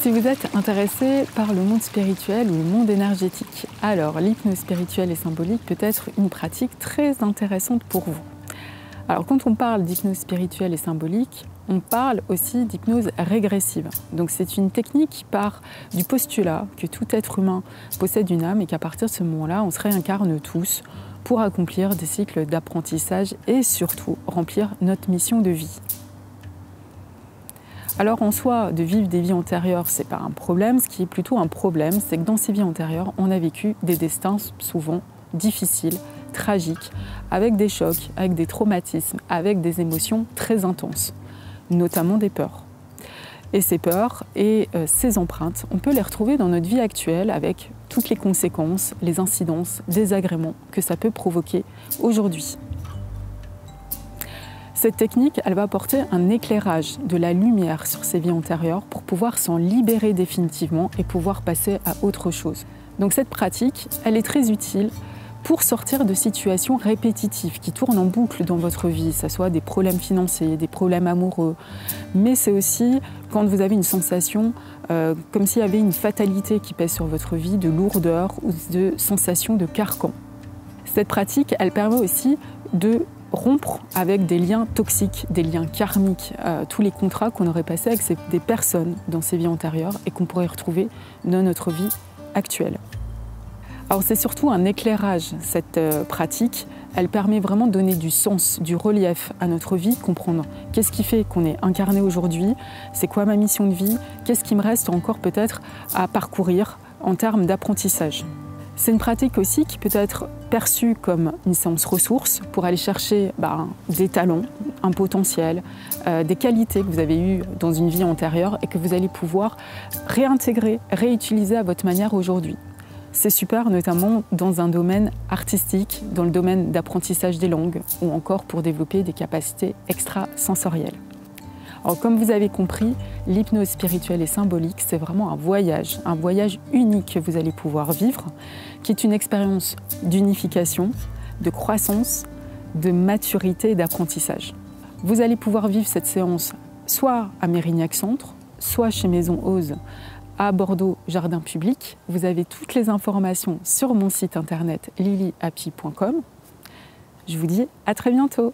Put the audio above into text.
Si vous êtes intéressé par le monde spirituel ou le monde énergétique, alors l'hypnose spirituelle et symbolique peut être une pratique très intéressante pour vous. Alors quand on parle d'hypnose spirituelle et symbolique, on parle aussi d'hypnose régressive. Donc c'est une technique qui part du postulat que tout être humain possède une âme et qu'à partir de ce moment-là, on se réincarne tous pour accomplir des cycles d'apprentissage et surtout remplir notre mission de vie. Alors en soi, de vivre des vies antérieures, c'est pas un problème. Ce qui est plutôt un problème, c'est que dans ces vies antérieures, on a vécu des destins souvent difficiles, tragiques, avec des chocs, avec des traumatismes, avec des émotions très intenses, notamment des peurs. Et ces peurs et ces empreintes, on peut les retrouver dans notre vie actuelle avec toutes les conséquences, les incidences, désagréments que ça peut provoquer aujourd'hui. Cette technique, elle va apporter un éclairage, de la lumière sur ces vies antérieures pour pouvoir s'en libérer définitivement et pouvoir passer à autre chose. Donc cette pratique, elle est très utile pour sortir de situations répétitives qui tournent en boucle dans votre vie, que ce soit des problèmes financiers, des problèmes amoureux, mais c'est aussi quand vous avez une sensation comme s'il y avait une fatalité qui pèse sur votre vie, de lourdeur ou de sensation de carcan. Cette pratique, elle permet aussi de rompre avec des liens toxiques, des liens karmiques, tous les contrats qu'on aurait passés avec des personnes dans ces vies antérieures et qu'on pourrait retrouver dans notre vie actuelle. Alors c'est surtout un éclairage, cette pratique. Elle permet vraiment de donner du sens, du relief à notre vie, comprendre qu'est-ce qui fait qu'on est incarné aujourd'hui, c'est quoi ma mission de vie, qu'est-ce qui me reste encore peut-être à parcourir en termes d'apprentissage. C'est une pratique aussi qui peut être perçue comme une séance ressources pour aller chercher des talents, un potentiel, des qualités que vous avez eues dans une vie antérieure et que vous allez pouvoir réintégrer, réutiliser à votre manière aujourd'hui. C'est super notamment dans un domaine artistique, dans le domaine d'apprentissage des langues ou encore pour développer des capacités extrasensorielles. Alors, comme vous avez compris, l'hypnose spirituelle et symbolique, c'est vraiment un voyage unique que vous allez pouvoir vivre, qui est une expérience d'unification, de croissance, de maturité et d'apprentissage. Vous allez pouvoir vivre cette séance soit à Mérignac Centre, soit chez Maison Ose à Bordeaux, Jardin Public. Vous avez toutes les informations sur mon site internet lilyhappy.com. Je vous dis à très bientôt.